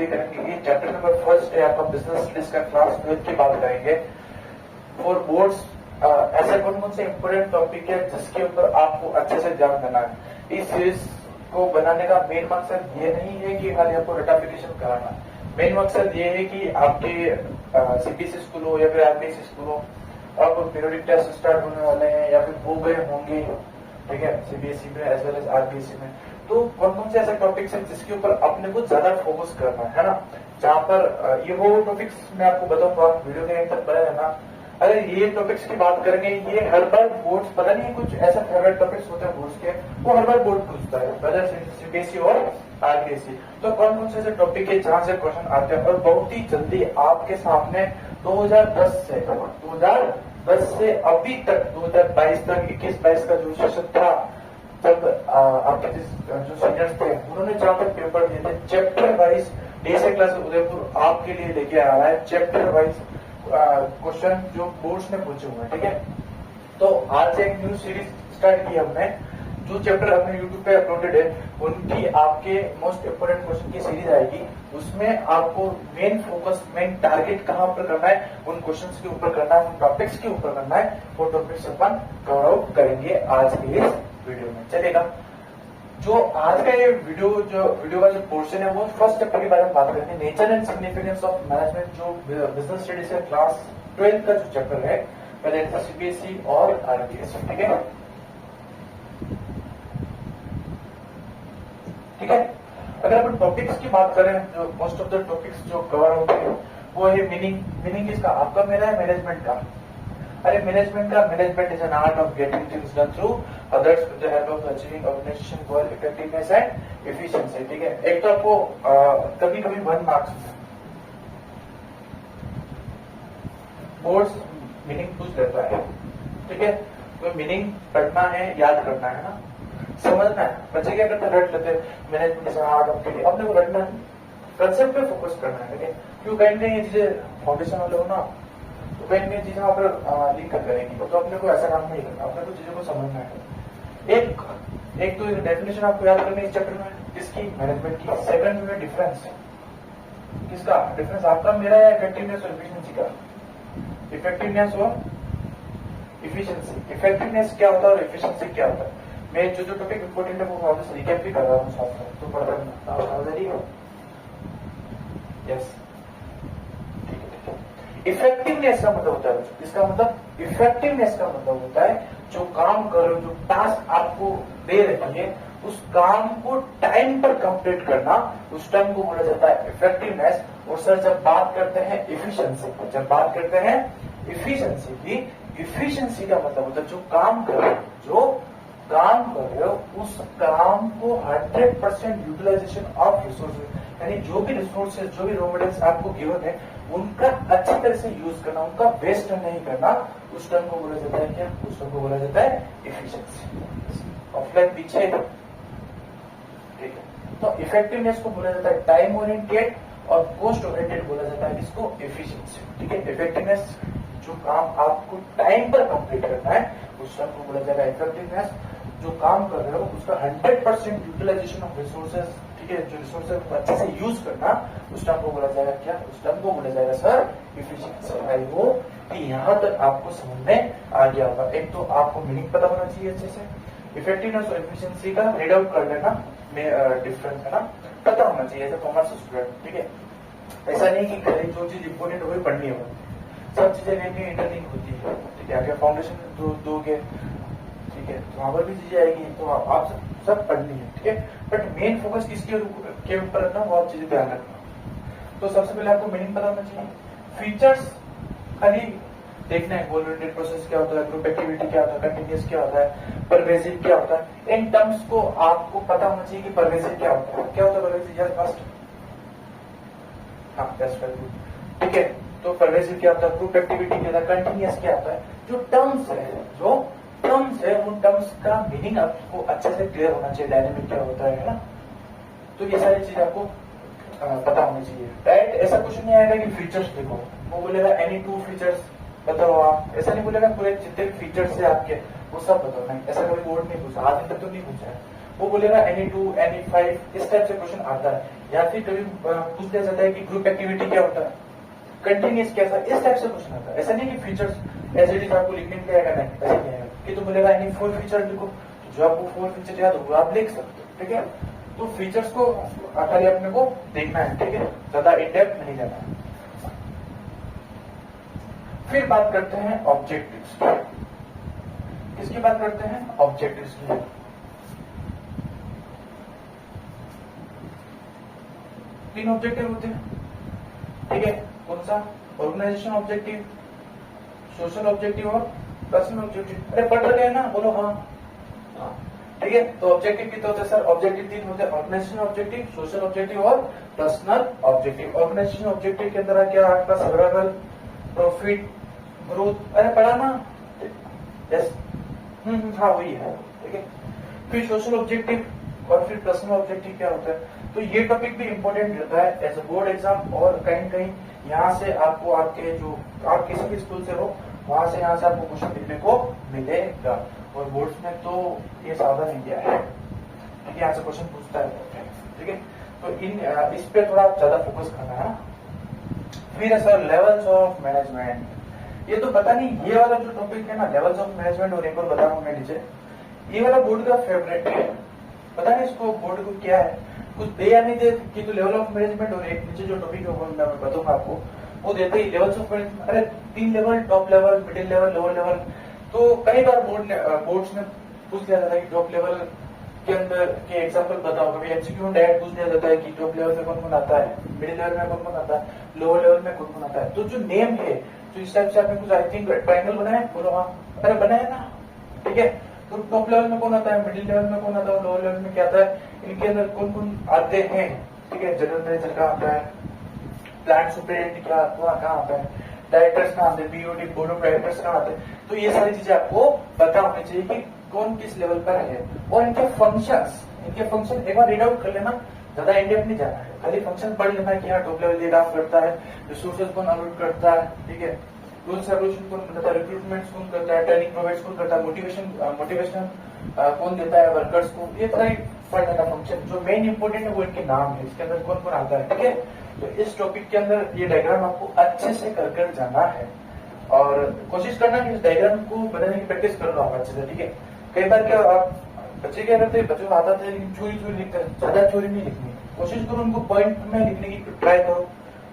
Study करेंगे। ये chapter number first है आपका बिजनेस स्टडीज का, क्लास 12 की बात करेंगे। फॉर बोर्ड्स ऐसे कौन कौन से इंपोर्टेंट टॉपिक है जिसके ऊपर आपको अच्छे से ध्यान देना है। इस सीरीज को बनाने का मेन मकसद ये नहीं है कि खाली आपको रटाफिकेशन कराना, मेन मकसद ये है कि आपके सीबीएसई स्कूल हो या फिर आरबीएसई स्कूल हो, आपको पीरियोडिक टेस्ट स्टार्ट होने वाले हैं या फिर हो गए होंगे, ठीक है, सीबीएसई में एज वेल एज आरबीएसई में। तो कौन कौन से ऐसे टॉपिक्स हैं जिसके ऊपर अपने को ज्यादा फोकस करना है ना, जहां पर ये वो टॉपिक्स मैं आपको बताऊंगा, वीडियो के एंड तक बने रहना। अरे ये टॉपिक्स की बात करेंगे, ये हर बार बोर्ड पता नहीं कुछ ऐसा फेवरेट टॉपिक्स होते हैं बोर्ड्स के, वो हर बार बोर्ड पूछता है, वेदर सीबीएसई और आरबीएसई। तो कौन कौन से ऐसे टॉपिक है जहां से क्वेश्चन आते हैं, और बहुत ही जल्दी आपके सामने 2010 से अभी तक 2022 तक 21-22 का जो सेशन था, तब आपके जो सीनियर्स थे उन्होंने जहां तक पेपर दिए थे chapter wise, DSA class Udaipur आपके लिए लेके आ रहा है चैप्टर वाइज क्वेश्चन जो बोर्ड्स ने पूछे हुए हैं, ठीक है। तो आज से एक न्यू सीरीज स्टार्ट की हमने, जो चैप्टर हमने यूट्यूब पे अपलोडेड है उनकी आपके मोस्ट इम्पोर्टेंट क्वेश्चन की सीरीज आएगी। उसमें आपको मेन फोकस, मेन टारगेट कहां पर करना है, उन क्वेश्चंस के ऊपर करना है, उन टॉपिक्स के ऊपर करना है, वो टॉपिक्स अपन कवर आउट करेंगे आज के इस वीडियो में, चलेगा। जो आज का ये वीडियो का जो पोर्शन है वो फर्स्ट चैप्टर के बारे में बात करेंगे, nature and significance of management, जो बिजनेस स्टडीज का क्लास 12 का जो चैप्टर है, पहले सीबीएसई और आरबीएसई, ठीक है, ठीक है। अगर अपन टॉपिक्स की बात करें, जो मोस्ट ऑफ द टॉपिक्स जो कवर होते हैं वो है मीनिंग किसका, आपका मेरा है मैनेजमेंट का। अरे management is an art of getting things done through others with the help of achieving organisation goal, effectiveness and efficiency, ठीक है। एक तो आपको कभी 1 मार्क्स बोर्ड्स मीनिंग पूछ लेता है, ठीक है। तो मीनिंग पढ़ना है, याद करना है ना, समझना है। बच्चे क्या करते हैं, रट लेते हैं, management is an art of getting, अपने को रटना है, कंसेप्ट पे फोकस करना है, ठीक है। क्यों कहीं नहीं, ये चीजें फाउंडेशन वाले हो ना, तो कहीं कहीं चीजें वहां पर लिंक करेंगी, तो अपने को ऐसा काम नहीं करना, अपने को चीजों को समझना है। एक तो डेफिनेशन आपको याद करनी है इस चैप्टर में, किसकी, मैनेजमेंट की। सेकंड में डिफरेंस, किसका डिफरेंस, आपका मेरा है, इफेक्टिवनेस और एफिशिएंसी का। इफेक्टिवनेस और एफिशिएंसी, इफेक्टिवनेस क्या होता है और एफिशिएंसी क्या होता है। मैं जो टॉपिक इंपोर्टेंट है वो वापस रिकैप भी कर रहा हूँ साथ में, तो पढ़ करना। यस, इफेक्टिवनेस का मतलब होता है, इसका मतलब इफेक्टिवनेस का मतलब होता है जो काम कर रहे हो, जो टास्क आपको दे रही है, उस काम को टाइम पर कंप्लीट करना, उस टाइम को बोला जाता है इफेक्टिवनेस। और सर जब बात करते हैं एफिशिएंसी की, जब बात करते हैं एफिशिएंसी की, एफिशिएंसी का मतलब होता है जो काम कर रहे हो उस काम को 100% यूटिलाइजेशन ऑफ रिसोर्सेज, यानी जो भी रिसोर्सेज, जो भी रॉ मटेरियल्स आपको गिवन है उनका अच्छी तरह से यूज करना, उनका वेस्ट नहीं करना, उस टर्म को बोला जाता है क्या, उस टर्म को बोला जाता है एफिशिएंसी। ऑफलाइन पीछे, ठीक है। तो इफेक्टिवनेस को बोला जाता है टाइम ओरिएंटेड, और कॉस्ट ओरिएंटेड बोला जाता है इसको एफिशिएंसी, ठीक है। इफेक्टिवनेस जो काम आपको टाइम पर कंप्लीट करना है उस टर्म को बोला जाएगा इफेक्टिवनेस। जो काम कर रहे हो उसका 100% यूटिलाइजेशन ऑफ रिसोर्सेज, ठीक है, जो रिसोर्सेज को अच्छे से यूज करना, उस टर्म को बोला जाएगा क्या, उस टर्म को बोला जाएगा सर एफिशिएंसी। आई होप कि यहाँ तक आपको समझ में आ गया होगा। एक तो आपको मीनिंग पता होना चाहिए अच्छे से, इफेक्टिवनेस और एफिशिएंसी का रीड आउट कर लेना में डिफरेंस है ना, पता होना चाहिए एज ए कॉमर्स स्टूडेंट, ठीक है। ऐसा नहीं कि खाली जो चीज इंपोर्टेंट हो पढ़नी हो, सब चीजें लेनी इंटरलिंक होती है, ठीक है। अगर फाउंडेशन दोगे, ठीक है, तो वहां पर भी चीजें आएगी, तो आप सब पढ़नी है, ठीक है। बट मेन फोकस किसके ऊपर रखना, वो आप चीजें ध्यान रखना। तो सबसे पहले आपको मीनिंग पता होना चाहिए, फीचर्स खाली देखना है, गोल ओरिएंटेड प्रोसेस क्या होता है, ग्रुप एक्टिविटी क्या होता है, कंटिन्यूअस क्या होता है, परवेसिव क्या होता है, इन टर्म्स को आपको पता होना चाहिए कि परवेसिव क्या होता है, क्या होता है परवेसिव, यस फर्स्ट, हाँ दैट्स वेरी गुड, ठीक है। तो परवेसिव क्या होता है, ग्रुप एक्टिविटी क्या होता है, कंटिन्यूअस क्या होता है, जो टर्म्स है उन टर्म्स का मीनिंग आपको अच्छे से क्लियर होना चाहिए, डायनेमिक क्या होता है ना, तो ये सारी चीज आपको पता होनी चाहिए, राइट। ऐसा कुछ नहीं आएगा कि फीचर्स देखो, वो बोलेगा एनी 2 फीचर्स बताओ आप, ऐसा नहीं बोलेगा पूरे जितने फीचर्स है आपके वो सब बताओ, नहीं ऐसा कभी बोर्ड नहीं पूछा, आज तक तो नहीं पूछा है। वो बोलेगा Ni2 Ni5 इस टाइप से क्वेश्चन आता है। या फिर कभी पूछ लिया जाता है कि ग्रुप एक्टिविटी क्या होता है, कंटिन्यूस कैसा, इस टाइप से क्वेश्चन आता है। ऐसा नहीं कि फीचर्स एज इट इज आपको लिखने के लिए आएगा, नहीं ऐसा नहीं आएगा कि तुम बोलेगा Ni4 फीचर लिखो, जो आपको 4 फीचर याद होगा आप लिख सकते हो, ठीक है। तो फीचर्स को खाली अपने को देखना है, ठीक है, ज्यादा इन डेप्थ नहीं जाना है। फिर बात करते हैं ऑब्जेक्टिव्स की। किसकी बात करते हैं? ऑब्जेक्टिव्स की। तीन ऑब्जेक्टिव होते हैं, ठीक है। कौन सा? ऑर्गेनाइजेशन ऑब्जेक्टिव, सोशल ऑब्जेक्टिव और पर्सनल ऑब्जेक्टिव। अरे पढ़ रहे हैं ना, बोलो हाँ, ठीक है। तो ऑब्जेक्टिव कितने होते हैं सर? ऑब्जेक्टिव तीन होते हैं, ऑर्गेनाइजेशन ऑब्जेक्टिव, सोशल ऑब्जेक्टिव और पर्सनल ऑब्जेक्टिव। ऑर्गेनाइजेशन ऑब्जेक्टिव के अंदर क्या आपका सर्वाइवल, प्रॉफिट, ग्रोथ, अरे पढ़ा ना, यस, हाँ वही है, ठीक है। फिर सोशल ऑब्जेक्टिव और फिर पर्सनल ऑब्जेक्टिव क्या होता है। तो ये टॉपिक भी इंपॉर्टेंट रहता है एज अ बोर्ड एग्जाम, और कहीं कहीं यहाँ से आपको आपके जो आप किसी भी स्कूल से हो वहां से यहाँ से आपको क्वेश्चन देखने को मिलेगा। और बोर्ड्स में तो ये सावधान इंडिया है, ठीक है, यहाँ से क्वेश्चन पूछता है, ठीक है। तो इस पे थोड़ा ज्यादा फोकस करना है। फिर है सर लेवल्स ऑफ मैनेजमेंट। ये तो पता नहीं, ये वाला जो टॉपिक है ना लेवल्स ऑफ मैनेजमेंट, और एक और बता रहा हूँ मैं नीचे, ये वाला बोर्ड का फेवरेट है। पता नहीं इसको बोर्ड को क्या है, कुछ दे या नहीं दे कि तो लेवल ऑफ मैनेजमेंट और एक नीचे जो टॉपिक है वो मैं बताऊंगा आपको, वो देते ही लेवल्स ऑफ मैनेजमेंट। अरे 3 level, top level, middle level, lower level. तो कई बार बोर्ड्स में पूछ लिया जाता है कि टॉप लेवल के अंदर के एग्जांपल बताओ। कभी एमसीक्यू में डायरेक्ट पूछ लिया जाता है कि टॉप लेवल में कौन कौन आता है, मिडिल लेवल में कौन कौन आता है, लोअर लेवल में कौन कौन आता है। तो जो नेम है, तो इस टाइप से आपने कुछ आई थिंक ट्रायंगल बनाया, बोलो हाँ, अरे बनाया ना, ठीक है। तो टॉप लेवल में कौन आता है, मिडिल लेवल में कौन आता है, लोअर लेवल में क्या आता है, इनके अंदर कौन कौन आते हैं, ठीक है। जनरल मैनेजर का आता है, प्लांट सुपरिटेंडेंट का कहाँ आता है, डायरेक्टर्स कहाँ आते हैं, बीओडी बोर्ड ऑफ डायरेक्टर्स कहाँ आते हैं। तो ये सारी चीजें आपको पता होनी चाहिए कि कौन किस लेवल पर है, और इनके फंक्शन एक बार रीड आउट कर लेना, ज्यादा इंडेप्थ नहीं जाना है, खाली फंक्शन पढ़ लेना कि हाँ टॉप लेवल ये काम करता है, रिसोर्सेज कौन अलॉट करता है, ठीक है, रूल्स रेगुलेशन कौन करता है, रिक्रूटमेंट कौन करता है, ट्रेनिंग प्रोवाइड कौन करता है, मोटिवेशन कौन देता है वर्कर्स को, ये सारी पढ़ लेना फंक्शन। जो मेन इंपोर्टेंट है वो इनके नाम है, इसके अंदर कौन कौन आता है, ठीक है। तो इस टॉपिक के अंदर ये डायग्राम आपको अच्छे से कर जाना है, और कोशिश करना कि इस डायग्राम को बनाने की प्रैक्टिस कर लो आप अच्छे से, ठीक है। कई बार क्या आप बच्चे क्या करते हैं, बच्चों को आता था लेकिन चोरी लिखते हैं, ज्यादा चोरी नहीं लिखनी, कोशिश करो उनको पॉइंट में लिखने की ट्राई करो,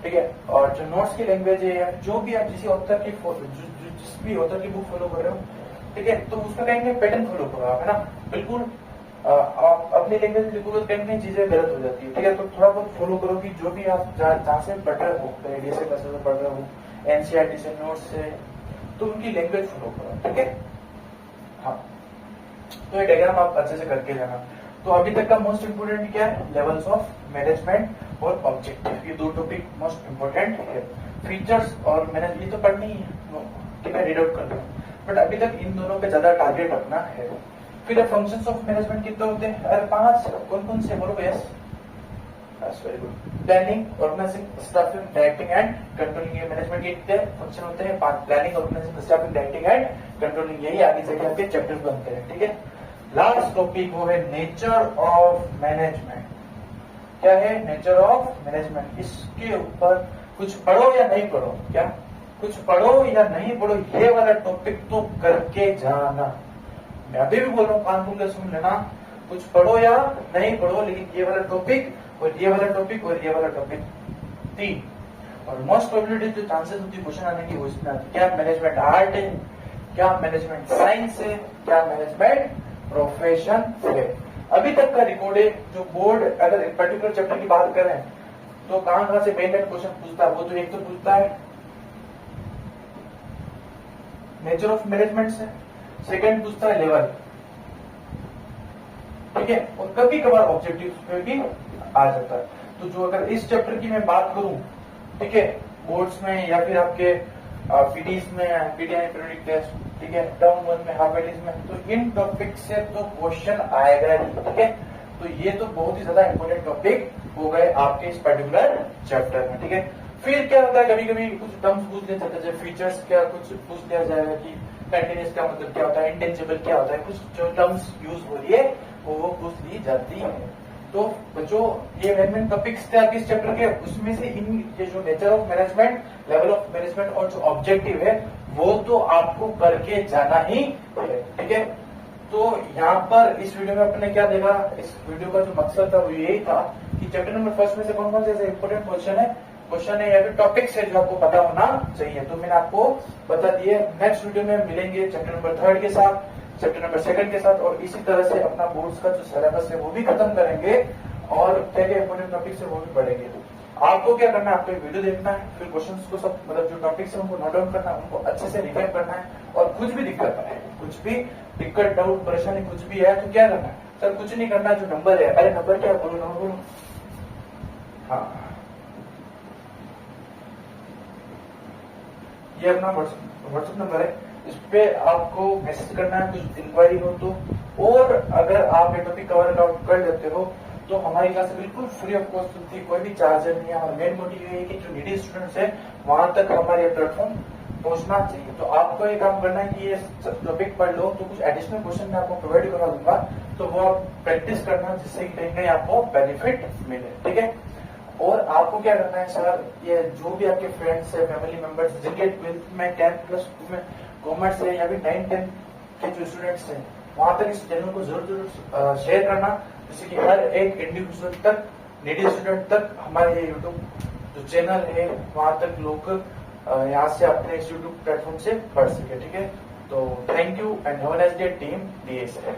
ठीक है। और जो नोट्स की लैंग्वेज है या जो भी आप जिस ऑथर की जिस भी ऑथर की बुक फॉलो कर रहे हो, ठीक है, तो उसका कहीं पैटर्न फॉलो करो आप, है ना। बिल्कुल आप अपनी लैंग्वेज लिखोगे तो कहीं चीजें गलत हो जाती है, ठीक है। तो थोड़ा बहुत फॉलो करो कि जो भी आप जहाँ से पढ़ रहे हो, पहले से पढ़ रहे हो, एनसीईआरटी से, नोट्स से, तो उनकी लैंग्वेज फॉलो करो, ठीक है। हाँ, तो ये डायग्राम आप अच्छे से करके जाना। तो अभी तक का मोस्ट इंपोर्टेंट क्या है, लेवल्स ऑफ मैनेजमेंट और ऑब्जेक्टिव, ये दो टॉपिक मोस्ट इंपोर्टेंट है। फीचर्स और मैनेज ये तो पढ़नी ही है, ठीक है, रीड आउट कर लो, बट अभी तक इन दोनों पे ज्यादा टारगेट रखना है। फिर फंक्शंस ऑफ मैनेजमेंट कितने होते हैं, अरे 5, कौन कौन से बोलो, yes, very good. Planning, organising, staffing, directing and controlling, ये मैनेजमेंट के कितने फंक्शन होते हैं, 5, planning, organising, staffing, directing and controlling, यही आगे जाके आपके चैप्टर्स बनते हैं, ठीक है। लास्ट टॉपिक वो है नेचर ऑफ मैनेजमेंट। क्या है नेचर ऑफ मैनेजमेंट, इसके ऊपर कुछ पढ़ो या नहीं पढ़ो, क्या कुछ पढ़ो या नहीं पढ़ो, ये वाला टॉपिक तो करके जाना। मैं अभी भी बोल रहा हूँ, कान खोल के सुन लेना, कुछ पढ़ो या नहीं पढ़ो, लेकिन ये वाला टॉपिक और ये वाला टॉपिक और ये वाला टॉपिक 3, और मोस्ट प्रोबेबिलिटी जो चांसेस होती है क्वेश्चन आने की वो इसमें आती है। क्या मैनेजमेंट आर्ट है, क्या मैनेजमेंट साइंस है, क्या मैनेजमेंट प्रोफेशन है। अभी तक का रिकॉर्ड है, जो बोर्ड अगर एक पर्टिकुलर चैप्टर की बात करें तो कहां से मेन क्वेश्चन पूछता है, वो तो एक तो पूछता है नेचर ऑफ मैनेजमेंट से, सेकंड पूछता है लेवल, ठीक है, और कभी कभार ऑब्जेक्टिव में भी आ जाता है। तो जो अगर इस चैप्टर की मैं बात करूं, ठीक है, बोर्ड्स में या फिर आपके पीडीज में, पीडीआई पीरियडिक टेस्ट, ठीक है, टर्म 1 में, हाफ एलिज में, तो इन टॉपिक से तो क्वेश्चन आएगा ही, ठीक है। तो ये तो बहुत ही ज्यादा इंपॉर्टेंट टॉपिक हो गए आपके इस पर्टिकुलर चैप्टर में, ठीक है। फिर क्या होता है, कभी कभी कुछ टर्म्स पूछ लिया जाता है, फीचर्स क्या कुछ पूछ लिया जाएगा कि कंटिन्यूस का मतलब क्या होता है, इंटेंजिबल क्या होता है, कुछ जो टर्म्स यूज हो रही है वो पूछ ली जाती है। तो बच्चों ये मैनेजमेंट टॉपिक्स थे आपके इस चैप्टर के, उसमें से इन ये जो nature of management, level of management और जो ऑब्जेक्टिव है वो तो आपको करके जाना ही है, ठीक है। तो यहाँ पर इस वीडियो में अपने क्या देखा, इस वीडियो का जो मकसद था वो यही था कि चैप्टर नंबर फर्स्ट में से कौन कौन से ऐसे इंपोर्टेंट क्वेश्चन है या फिर टॉपिक्स है जो आपको पता होना चाहिए, तो मैंने आपको बता दिए। नेक्स्ट वीडियो में मिलेंगे चैप्टर नंबर थर्ड के साथ, चैप्टर नंबर सेकंड के साथ, और इसी तरह से अपना बोर्ड्स का जो सिलेबस है वो भी खत्म करेंगे और क्या क्या इंपोर्टेंट टॉपिक्स है वो भी पढ़ेंगे। आपको क्या करना है, आपको वीडियो देखना है, फिर क्वेश्चंस को सब मतलब जो टॉपिक्स है उनको नोट डाउन करना है, उनको अच्छे से रिवाइज करना है, और कुछ भी दिक्कत है, कुछ भी दिक्कत डाउट परेशानी कुछ भी है तो क्या करना है सर, कुछ नहीं करना, जो नंबर है, अरे नंबर क्या है बोलो, नंबर बोलो, हाँ ये अपना व्हाट्सएप नंबर है, इस पे आपको मैसेज करना है कुछ इंक्वायरी हो तो, और अगर आप ये टॉपिक कवर कर लेते हो तो हमारी क्लास बिल्कुल फ्री ऑफ कॉस्ट होती है, कोई भी चार्जर नहीं है। और मेन मोटिव ये है कि जो नीडी स्टूडेंट्स है वहां तक हमारे प्लेटफॉर्म पहुंचना चाहिए। तो आपको ये काम करना है कि ये टॉपिक पढ़ लो, तो कुछ एडिशनल क्वेश्चन मैं आपको प्रोवाइड करवा दूंगा, तो वो आप प्रैक्टिस करना जिससे कि कहीं कहीं आपको बेनिफिट मिले, ठीक है। और आपको क्या करना है सर, ये जो भी आपके फ्रेंड्स है, फैमिली मेंबर्स जिनके 12th में 10+2 में कॉमर्स है या फिर 9-10 के जो स्टूडेंट्स हैं, वहां तक इस चैनल को जरूर शेयर करना, जिससे कि हर एक इंडिविजुअल तक, नीडी स्टूडेंट तक हमारे ये यूट्यूब जो चैनल है वहां तक लोग यहाँ से अपने इस यूट्यूब प्लेटफॉर्म से पढ़ सके, ठीक है। तो thank you and have a nice day team DSA।